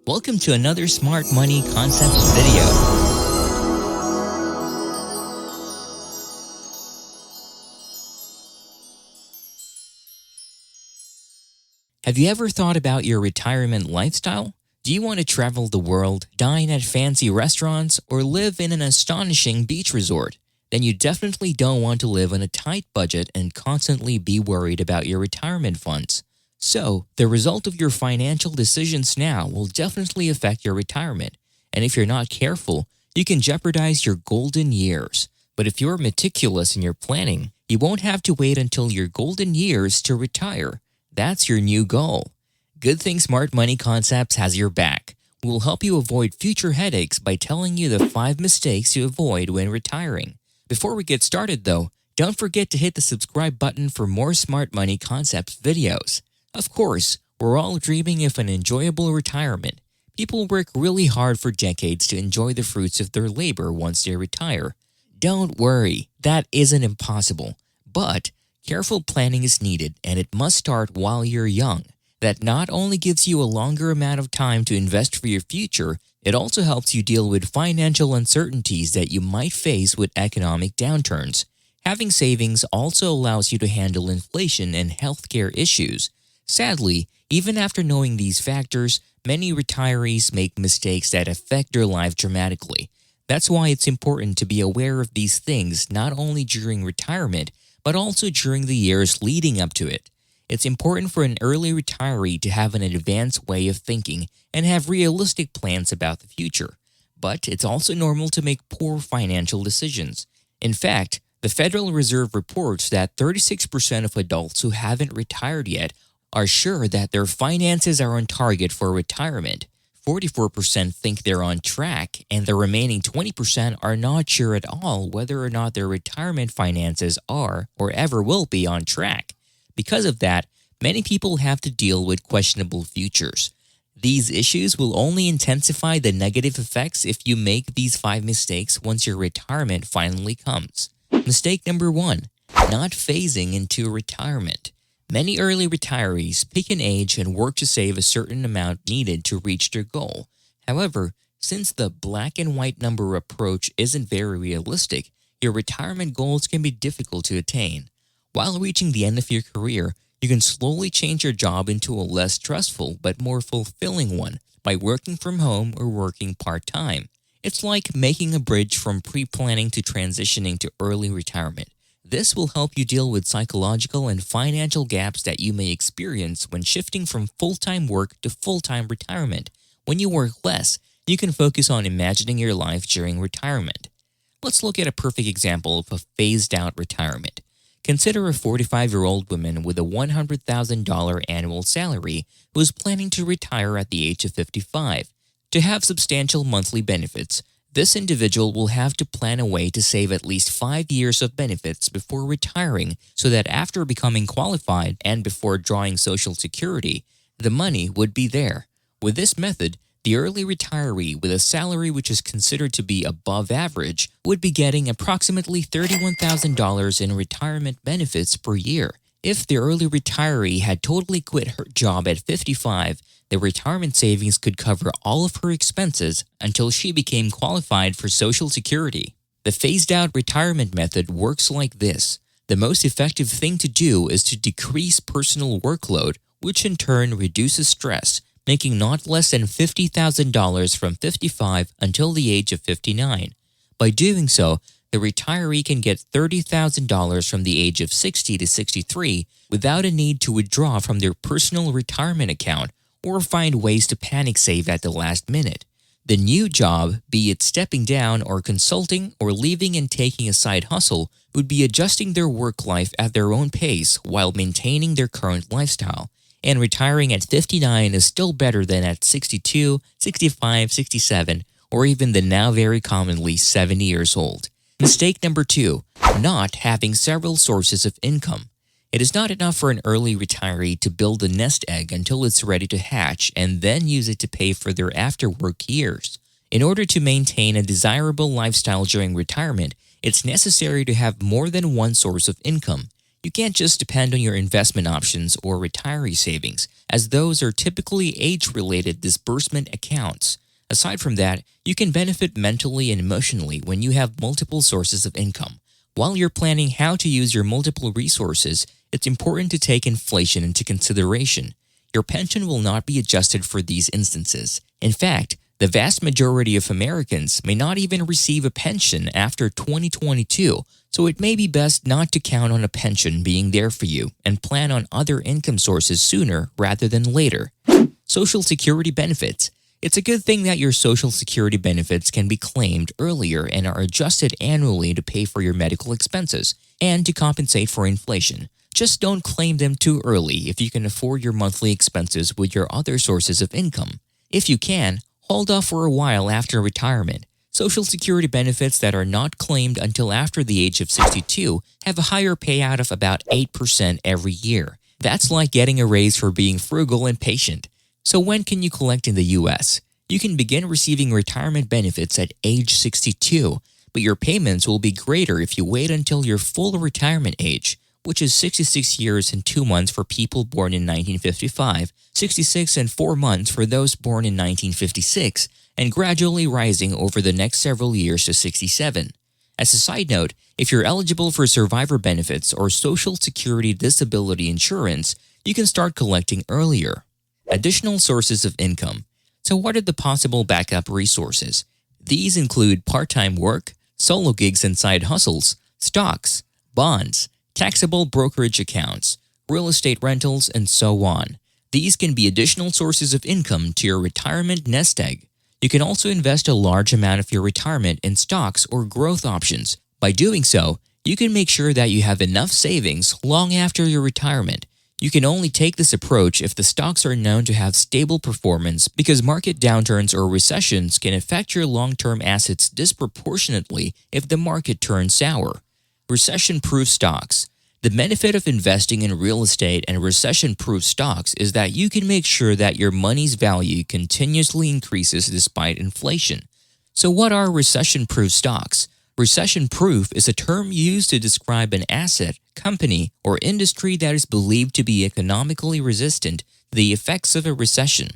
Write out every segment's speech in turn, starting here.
Welcome to another Smart Money Concepts video. Have you ever thought about your retirement lifestyle? Do you want to travel the world, dine at fancy restaurants, or live in an astonishing beach resort? Then you definitely don't want to live on a tight budget and constantly be worried about your retirement funds. So, the result of your financial decisions now will definitely affect your retirement. And if you're not careful, you can jeopardize your golden years. But if you're meticulous in your planning, you won't have to wait until your golden years to retire. That's your new goal. Good thing Smart Money Concepts has your back. We'll help you avoid future headaches by telling you the 5 mistakes to avoid when retiring. Before we get started though, don't forget to hit the subscribe button for more Smart Money Concepts videos. Of course, we're all dreaming of an enjoyable retirement. People work really hard for decades to enjoy the fruits of their labor once they retire. Don't worry, that isn't impossible. But careful planning is needed, and it must start while you're young. That not only gives you a longer amount of time to invest for your future, it also helps you deal with financial uncertainties that you might face with economic downturns. Having savings also allows you to handle inflation and healthcare issues. Sadly, even after knowing these factors, many retirees make mistakes that affect their life dramatically. That's why it's important to be aware of these things not only during retirement, but also during the years leading up to it. It's important for an early retiree to have an advanced way of thinking and have realistic plans about the future. But it's also normal to make poor financial decisions. In fact, the Federal Reserve reports that 36% of adults who haven't retired yet are sure that their finances are on target for retirement. 44% think they're on track, and the remaining 20% are not sure at all whether or not their retirement finances are or ever will be on track. Because of that, many people have to deal with questionable futures. These issues will only intensify the negative effects if you make these 5 mistakes once your retirement finally comes. Mistake number 1, not phasing into retirement. Many early retirees pick an age and work to save a certain amount needed to reach their goal. However, since the black and white number approach isn't very realistic, your retirement goals can be difficult to attain. While reaching the end of your career, you can slowly change your job into a less stressful but more fulfilling one by working from home or working part-time. It's like making a bridge from pre-planning to transitioning to early retirement. This will help you deal with psychological and financial gaps that you may experience when shifting from full-time work to full-time retirement. When you work less, you can focus on imagining your life during retirement. Let's look at a perfect example of a phased-out retirement. Consider a 45-year-old woman with a $100,000 annual salary who is planning to retire at the age of 55. To have substantial monthly benefits, this individual will have to plan a way to save at least 5 years of benefits before retiring so that after becoming qualified and before drawing Social Security, the money would be there. With this method, the early retiree with a salary which is considered to be above average would be getting approximately $31,000 in retirement benefits per year. If the early retiree had totally quit her job at 55, the retirement savings could cover all of her expenses until she became qualified for Social Security. The phased-out retirement method works like this. The most effective thing to do is to decrease personal workload, which in turn reduces stress, making not less than $50,000 from 55 until the age of 59. By doing so, the retiree can get $30,000 from the age of 60 to 63 without a need to withdraw from their personal retirement account or find ways to panic save at the last minute. The new job, be it stepping down or consulting or leaving and taking a side hustle, would be adjusting their work life at their own pace while maintaining their current lifestyle. And retiring at 59 is still better than at 62, 65, 67, or even the now very commonly 70 years old. Mistake number 2, not having several sources of income. It is not enough for an early retiree to build a nest egg until it's ready to hatch and then use it to pay for their after-work years. In order to maintain a desirable lifestyle during retirement, it's necessary to have more than one source of income. You can't just depend on your investment options or retiree savings, as those are typically age-related disbursement accounts. Aside from that, you can benefit mentally and emotionally when you have multiple sources of income. While you're planning how to use your multiple resources, it's important to take inflation into consideration. Your pension will not be adjusted for these instances. In fact, the vast majority of Americans may not even receive a pension after 2022, so it may be best not to count on a pension being there for you and plan on other income sources sooner rather than later. Social Security benefits. It's a good thing that your Social Security benefits can be claimed earlier and are adjusted annually to pay for your medical expenses and to compensate for inflation. Just don't claim them too early if you can afford your monthly expenses with your other sources of income. If you can, hold off for a while after retirement. Social Security benefits that are not claimed until after the age of 62 have a higher payout of about 8% every year. That's like getting a raise for being frugal and patient. So when can you collect in the U.S.? You can begin receiving retirement benefits at age 62, but your payments will be greater if you wait until your full retirement age, which is 66 years and 2 months for people born in 1955, 66 and 4 months for those born in 1956, and gradually rising over the next several years to 67. As a side note, if you're eligible for survivor benefits or Social Security disability insurance, you can start collecting earlier. Additional sources of income. So what are the possible backup resources? These include part-time work, solo gigs and side hustles, stocks, bonds, taxable brokerage accounts, real estate rentals, and so on. These can be additional sources of income to your retirement nest egg. You can also invest a large amount of your retirement in stocks or growth options. By doing so, you can make sure that you have enough savings long after your retirement. You can only take this approach if the stocks are known to have stable performance because market downturns or recessions can affect your long-term assets disproportionately if the market turns sour. Recession-proof stocks. The benefit of investing in real estate and recession-proof stocks is that you can make sure that your money's value continuously increases despite inflation. So what are recession-proof stocks? Recession-proof is a term used to describe an asset, company, or industry that is believed to be economically resistant to the effects of a recession.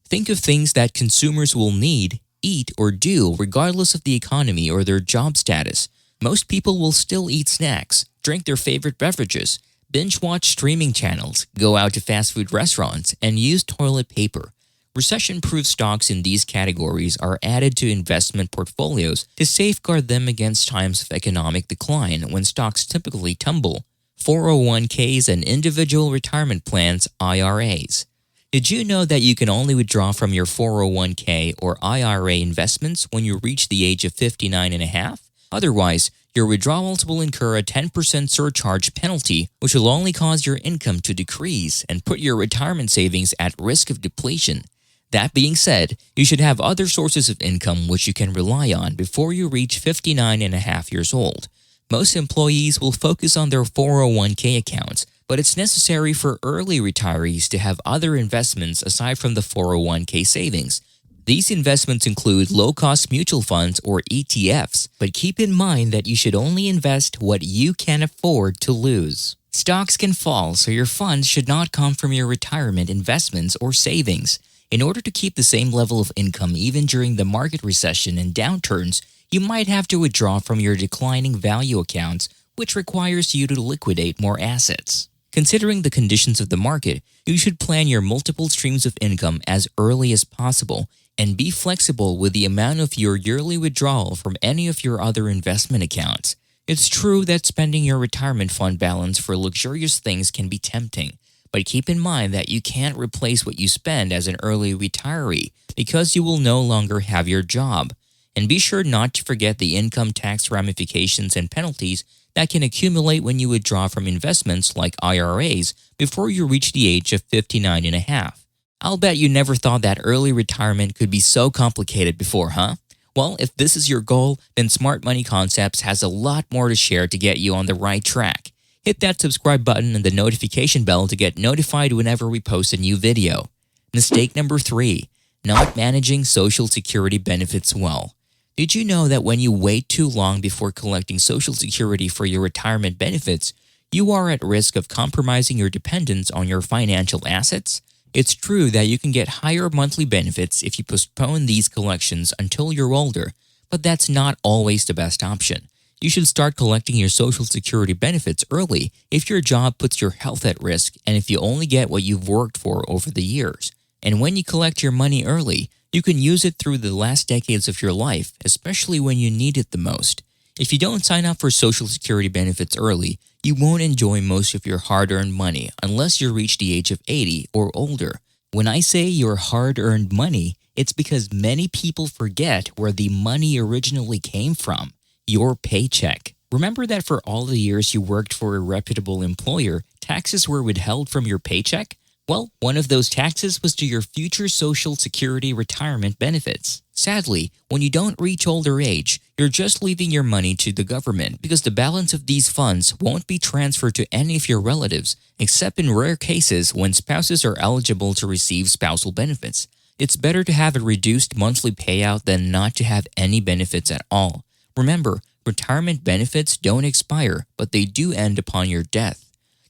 Think of things that consumers will need, eat, or do regardless of the economy or their job status. Most people will still eat snacks, drink their favorite beverages, binge-watch streaming channels, go out to fast food restaurants, and use toilet paper. Recession-proof stocks in these categories are added to investment portfolios to safeguard them against times of economic decline when stocks typically tumble. 401ks and individual retirement plans (IRAs). Did you know that you can only withdraw from your 401k or IRA investments when you reach the age of 59 and a half? Otherwise, your withdrawals will incur a 10% surcharge penalty, which will only cause your income to decrease and put your retirement savings at risk of depletion. That being said, you should have other sources of income which you can rely on before you reach 59 and a half years old. Most employees will focus on their 401k accounts, but it's necessary for early retirees to have other investments aside from the 401k savings. These investments include low-cost mutual funds or ETFs, but keep in mind that you should only invest what you can afford to lose. Stocks can fall, so your funds should not come from your retirement investments or savings. In order to keep the same level of income even during the market recession and downturns, you might have to withdraw from your declining value accounts, which requires you to liquidate more assets. Considering the conditions of the market, you should plan your multiple streams of income as early as possible and be flexible with the amount of your yearly withdrawal from any of your other investment accounts. It's true that spending your retirement fund balance for luxurious things can be tempting, but keep in mind that you can't replace what you spend as an early retiree because you will no longer have your job. And be sure not to forget the income tax ramifications and penalties that can accumulate when you withdraw from investments like IRAs before you reach the age of 59 and a half. I'll bet you never thought that early retirement could be so complicated before, huh? Well, if this is your goal, then Smart Money Concepts has a lot more to share to get you on the right track. Hit that subscribe button and the notification bell to get notified whenever we post a new video. Mistake number 3, not managing Social Security benefits well. Did you know that when you wait too long before collecting Social Security for your retirement benefits, you are at risk of compromising your dependence on your financial assets. It's true that you can get higher monthly benefits if you postpone these collections until you're older, but that's not always the best option. You should start collecting your Social Security benefits early if your job puts your health at risk and if you only get what you've worked for over the years. And when you collect your money early, you can use it through the last decades of your life, especially when you need it the most. If you don't sign up for Social Security benefits early, you won't enjoy most of your hard-earned money unless you reach the age of 80 or older. When I say your hard-earned money, it's because many people forget where the money originally came from, your paycheck. Remember that for all the years you worked for a reputable employer, taxes were withheld from your paycheck? Well, one of those taxes was to your future Social Security retirement benefits. Sadly, when you don't reach older age, you're just leaving your money to the government because the balance of these funds won't be transferred to any of your relatives, except in rare cases when spouses are eligible to receive spousal benefits. It's better to have a reduced monthly payout than not to have any benefits at all. Remember, retirement benefits don't expire, but they do end upon your death.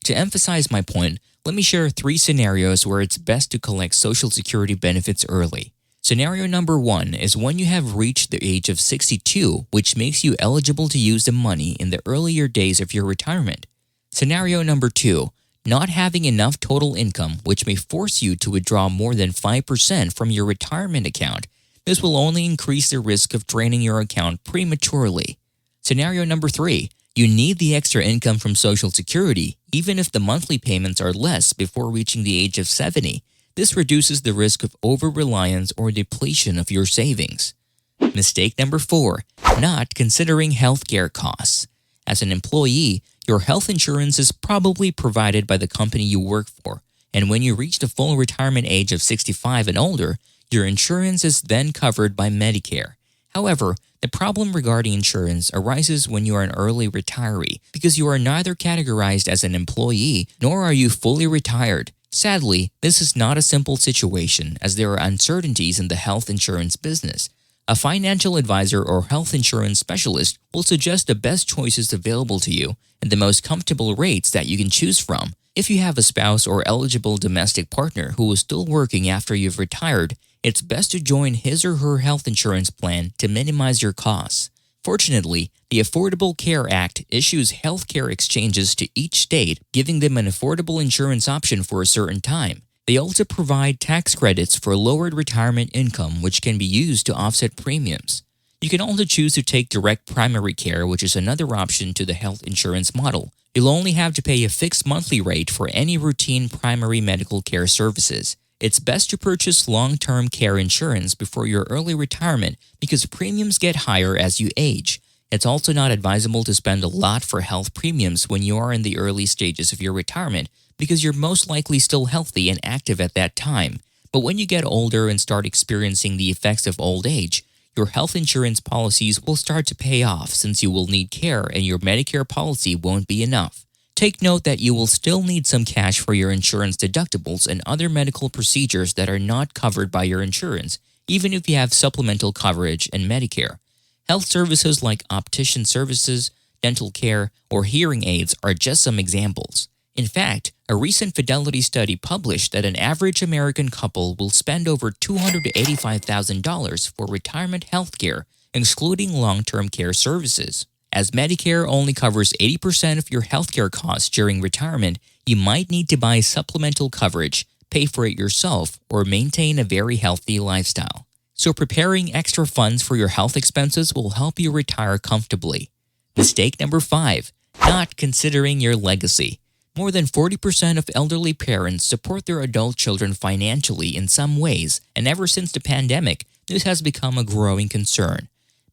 To emphasize my point, let me share 3 scenarios where it's best to collect Social Security benefits early. Scenario number 1 is when you have reached the age of 62, which makes you eligible to use the money in the earlier days of your retirement. Scenario number 2, not having enough total income, which may force you to withdraw more than 5% from your retirement account. This will only increase the risk of draining your account prematurely. Scenario number 3, you need the extra income from Social Security, even if the monthly payments are less before reaching the age of 70. This reduces the risk of over-reliance or depletion of your savings. Mistake number 4, not considering healthcare costs. As an employee, your health insurance is probably provided by the company you work for, and when you reach the full retirement age of 65 and older, your insurance is then covered by Medicare. However, the problem regarding insurance arises when you are an early retiree because you are neither categorized as an employee nor are you fully retired. Sadly, this is not a simple situation as there are uncertainties in the health insurance business. A financial advisor or health insurance specialist will suggest the best choices available to you and the most comfortable rates that you can choose from. If you have a spouse or eligible domestic partner who is still working after you've retired, it's best to join his or her health insurance plan to minimize your costs. Fortunately, the Affordable Care Act issues healthcare exchanges to each state, giving them an affordable insurance option for a certain time. They also provide tax credits for lowered retirement income, which can be used to offset premiums. You can also choose to take direct primary care, which is another option to the health insurance model. You'll only have to pay a fixed monthly rate for any routine primary medical care services. It's best to purchase long-term care insurance before your early retirement because premiums get higher as you age. It's also not advisable to spend a lot for health premiums when you are in the early stages of your retirement because you're most likely still healthy and active at that time. But when you get older and start experiencing the effects of old age, your health insurance policies will start to pay off since you will need care and your Medicare policy won't be enough. Take note that you will still need some cash for your insurance deductibles and other medical procedures that are not covered by your insurance, even if you have supplemental coverage and Medicare. Health services like optician services, dental care, or hearing aids are just some examples. In fact, a recent Fidelity study published that an average American couple will spend over $285,000 for retirement health care, excluding long-term care services. As Medicare only covers 80% of your healthcare costs during retirement, you might need to buy supplemental coverage, pay for it yourself, or maintain a very healthy lifestyle. So preparing extra funds for your health expenses will help you retire comfortably. Mistake number 5, not considering your legacy. More than 40% of elderly parents support their adult children financially in some ways, and ever since the pandemic, this has become a growing concern.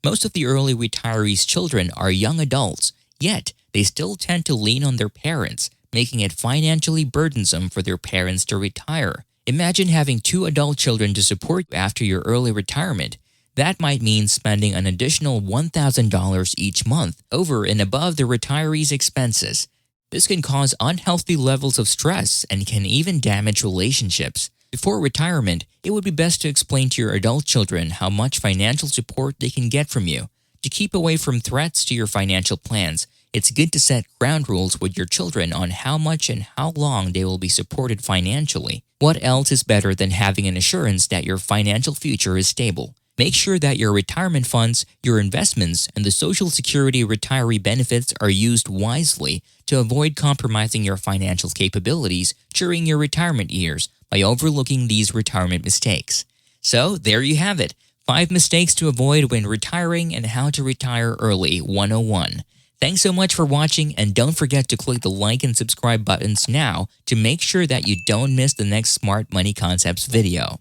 Most of the early retirees' children are young adults, yet they still tend to lean on their parents, making it financially burdensome for their parents to retire. Imagine having 2 adult children to support you after your early retirement. That might mean spending an additional $1,000 each month over and above the retiree's expenses. This can cause unhealthy levels of stress and can even damage relationships. Before retirement, it would be best to explain to your adult children how much financial support they can get from you. To keep away from threats to your financial plans, it's good to set ground rules with your children on how much and how long they will be supported financially. What else is better than having an assurance that your financial future is stable? Make sure that your retirement funds, your investments, and the Social Security retiree benefits are used wisely to avoid compromising your financial capabilities during your retirement years by overlooking these retirement mistakes. So, there you have it. 5 mistakes to avoid when retiring and how to retire early 101. Thanks so much for watching, and don't forget to click the like and subscribe buttons now to make sure that you don't miss the next Smart Money Concepts video.